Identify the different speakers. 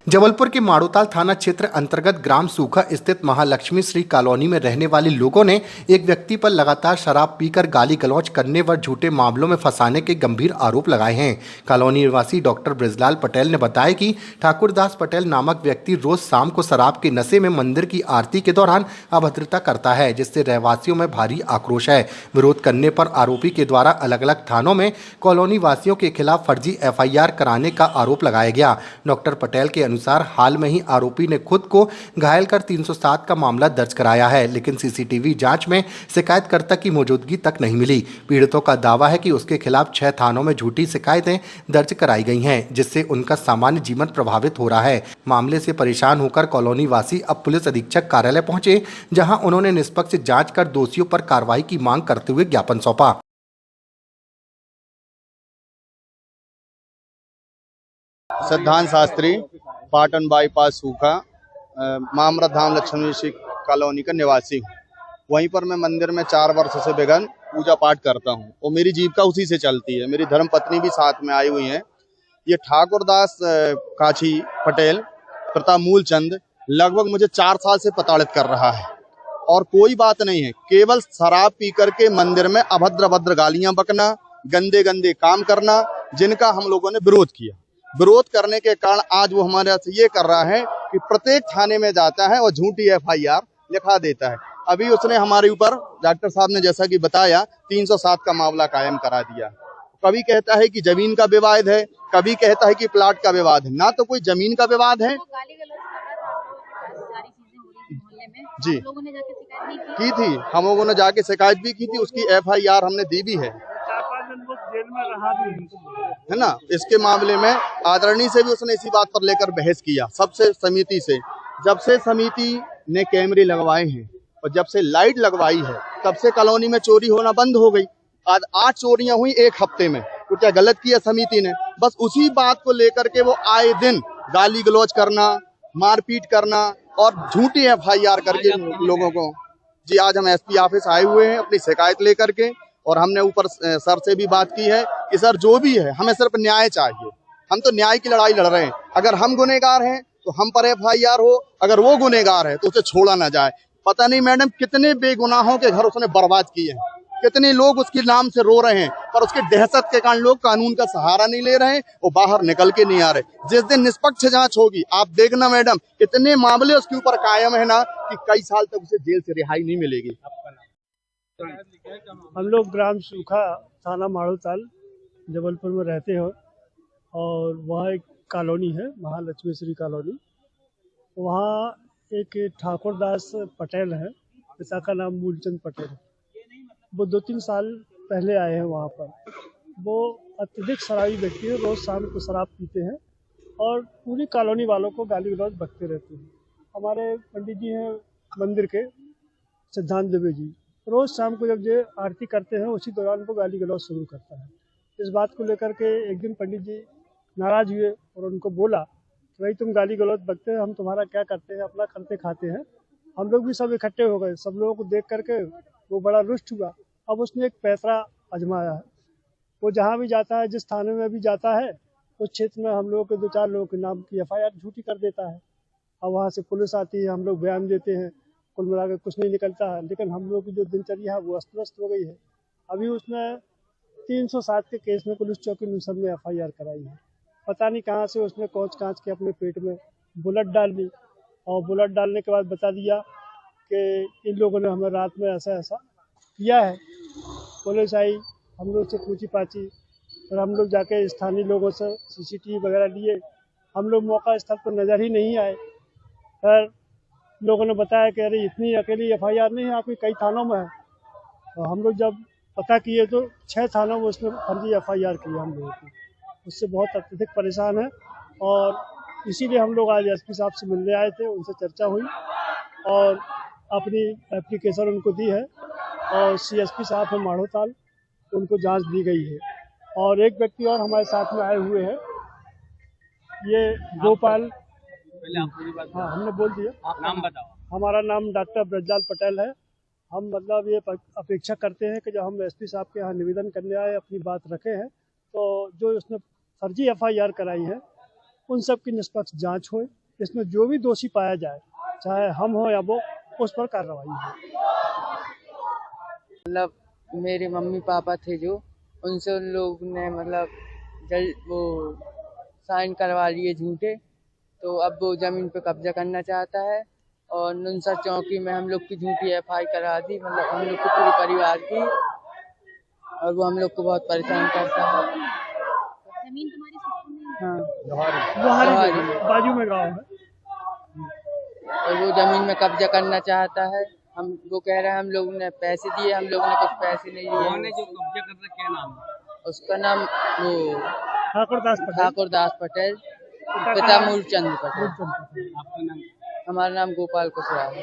Speaker 1: जबलपुर के माड़ोताल थाना क्षेत्र अंतर्गत ग्राम सूखा स्थित महालक्ष्मी श्री कॉलोनी में रहने वाले लोगों ने एक व्यक्ति पर लगातार शराब पीकर गाली गलौज करने व झूठे मामलों में फंसाने के गंभीर आरोप लगाए हैं। कॉलोनी निवासी डॉक्टर ब्रजलाल पटेल ने बताया कि ठाकुरदास पटेल नामक व्यक्ति रोज शाम को शराब के नशे में मंदिर की आरती के दौरान अभद्रता करता है, जिससे रहवासियों में भारी आक्रोश है। विरोध करने पर आरोपी के द्वारा अलग अलग थानों में कॉलोनी वासियों के खिलाफ फर्जी FIR कराने का आरोप लगाया गया। डॉक्टर पटेल के अनुसार हाल में ही आरोपी ने खुद को घायल कर 307 का मामला दर्ज कराया है, लेकिन CCTV जांच में शिकायतकर्ता की मौजूदगी तक नहीं मिली। पीड़ितों का दावा है कि उसके खिलाफ 6 थानों में झूठी शिकायतें दर्ज कराई गई हैं, जिससे उनका सामान्य जीवन प्रभावित हो रहा है। मामले से परेशान होकर कॉलोनी वासी अब पुलिस अधीक्षक कार्यालय पहुंचे, जहां उन्होंने निष्पक्ष जांच कर दोषियों पर कार्रवाई की मांग करते हुए ज्ञापन सौंपा।
Speaker 2: सिद्धांत शास्त्री, पाटन बाईपास सूखा, मामरा धाम लक्ष्मी श्री कॉलोनी का निवासी हूँ। वहीं पर मैं मंदिर में 4 वर्ष से विघन पूजा पाठ करता हूँ और मेरी जीविका उसी से चलती है। मेरी धर्म पत्नी भी साथ में आई हुई है। ये ठाकुरदास काछी पटेल तथा मूलचंद लगभग मुझे 4 साल से प्रताड़ित कर रहा है और कोई बात नहीं है, केवल शराब पी करके मंदिर में अभद्र गालियां बकना, गंदे गंदे काम करना, जिनका हम लोगों ने विरोध किया। विरोध करने के कारण आज वो हमारे से ये कर रहा है कि प्रत्येक थाने में जाता है और झूठी FIR लिखा देता है। अभी उसने हमारे ऊपर, डॉक्टर साहब ने जैसा कि बताया, 307 का मामला कायम करा दिया। कभी कहता है कि जमीन का विवाद है, कभी कहता है कि प्लाट का विवाद है। ना तो कोई जमीन का विवाद है जी, की थी, हम लोगों ने जाके शिकायत भी की थी, उसकी FIR हमने दी भी है
Speaker 3: जेल में रहा भी
Speaker 2: है ना। इसके मामले में आदरणीय से भी उसने इसी बात पर लेकर बहस किया, सबसे समिति से। जब से समिति ने कैमरे लगवाए हैं और जब से लाइट लगवाई है, तब से कॉलोनी में चोरी होना बंद हो गई। आज 8 चोरियां हुई 1 हफ्ते में। तो क्या गलत किया समिति ने? बस उसी बात को लेकर के वो आए दिन गाली गलौज करना, मारपीट करना और झूठी FIR करके लोगों को। जी, आज हम SP ऑफिस आए हुए हैं अपनी शिकायत लेकर के, और हमने ऊपर सर से भी बात की है कि सर जो भी है, हमें सिर्फ न्याय चाहिए। हम तो न्याय की लड़ाई लड़ रहे हैं। अगर हम गुनहगार हैं तो हम पर FIR हो, अगर वो गुनहगार है तो उसे छोड़ा ना जाए। पता नहीं मैडम कितने बेगुनाहों के घर उसने बर्बाद किए हैं, कितने लोग उसके नाम से रो रहे हैं, पर उसके दहशत के कारण लोग कानून का सहारा नहीं ले रहे हैं और बाहर निकल के नहीं आ रहे। जिस दिन निष्पक्ष जांच होगी, आप देखना मैडम, इतने मामले उसके ऊपर कायम है ना कि कई साल तक उसे जेल से रिहाई नहीं मिलेगी।
Speaker 3: हम लोग ग्राम सूखा, थाना माड़ोताल, जबलपुर में रहते हैं और वहाँ एक कॉलोनी है, महालक्ष्मी श्री कॉलोनी। वहाँ एक ठाकुरदास पटेल है, पिता का नाम मूलचंद पटेल। वो 2-3 साल पहले आए हैं वहाँ पर। वो अत्यधिक शराबी व्यक्ति है, रोज़ शाम को शराब पीते हैं और पूरी कॉलोनी वालों को गाली गलौज बकते रहते हैं। हमारे पंडित जी हैं मंदिर के, सिद्धांत देवी जी, रोज़ शाम को जब ये आरती करते हैं उसी दौरान वो गाली गलौज शुरू करता है। इस बात को लेकर के एक दिन पंडित जी नाराज़ हुए और उनको बोला कि भाई तुम गाली गलौज बकते हैं, हम तुम्हारा क्या करते हैं, अपना करते खाते हैं। हम लोग भी सब इकट्ठे हो गए। सब लोगों को देख करके वो बड़ा रुष्ट हुआ। अब उसने एक पैतरा आजमाया है। वो जहाँ भी जाता है, जिस थाने में भी जाता है, उस क्षेत्र में हम लोगों के 2-4 लोगों के नाम की FIR झूठी कर देता है। अब वहाँ से पुलिस आती है, हम लोग बयान देते हैं, कुल मिलाकर कुछ नहीं निकलता है। लेकिन हम लोग की जो दिनचर्या है वो अस्त व्यस्त हो गई है। अभी उसने 307 के केस में पुलिस चौकी नुसर में FIR कराई है। पता नहीं कहाँ से उसने कोच कांच के अपने पेट में बुलेट डाल दी और बुलेट डालने के बाद बता दिया कि इन लोगों ने हमें रात में ऐसा ऐसा किया है। पुलिस आई, हम लोग से पूछी पाछी, और हम लोग जाके स्थानीय लोगों से CCTV वगैरह लिए। हम लोग मौका स्थल पर नज़र ही नहीं आए। फिर लोगों ने बताया कि अरे इतनी अकेली FIR नहीं है, आपकी कई थानों में है। और हम लोग जब पता किए तो 6 थानों में उसने फर्जी FIR किया हम लोगों को। उससे बहुत अत्यधिक परेशान है और इसीलिए हम लोग आज SP साहब से मिलने आए थे। उनसे चर्चा हुई और अपनी एप्लीकेशन उनको दी है और CSP साहब है माड़ोताल, उनको जांच दी गई है। और एक व्यक्ति और हमारे साथ में आए हुए हैं, ये गोपाल। हाँ, हमने बोल दिया।
Speaker 4: आप नाम बताओ।
Speaker 3: हमारा नाम डॉक्टर ब्रजलाल पटेल है। हम मतलब ये अपेक्षा करते हैं कि जब हम SP साहब के यहाँ निवेदन करने आए, अपनी बात रखे हैं, तो जो उसने फर्जी FIR कराई है उन सब की निष्पक्ष जांच हो, इसमें जो भी दोषी पाया जाए, चाहे हम हो या वो, उस पर कार्रवाई हो।
Speaker 4: मतलब मेरे मम्मी पापा थे जो, उनसे उन लोग ने मतलब वो साइन करवा लिए झूठे, तो अब वो जमीन पे कब्जा करना चाहता है और नुनसर चौकी में हम लोग की झूठी एफआई करा दी, मतलब हम लोग के पूरे परिवार की, और वो हम लोग को बहुत परेशान करता है।
Speaker 5: जमीन तुम्हारी सुखी नहीं है?
Speaker 4: हाँ,
Speaker 3: लोहारी बाजू में गाँव है।
Speaker 4: और वो जमीन में कब्जा करना चाहता है। वो कह रहे हैं हम लोगों ने पैसे दिए, हम लोगों ने कुछ पैसे नहीं दिए।
Speaker 6: जो कब्जा कर रहा क्या नाम है?
Speaker 4: उसका नाम वो ठाकुर दास पटेल, पिता मूलचंद पटेल।
Speaker 6: आपका नाम?
Speaker 4: हमारा नाम गोपाल कुशवाहा है।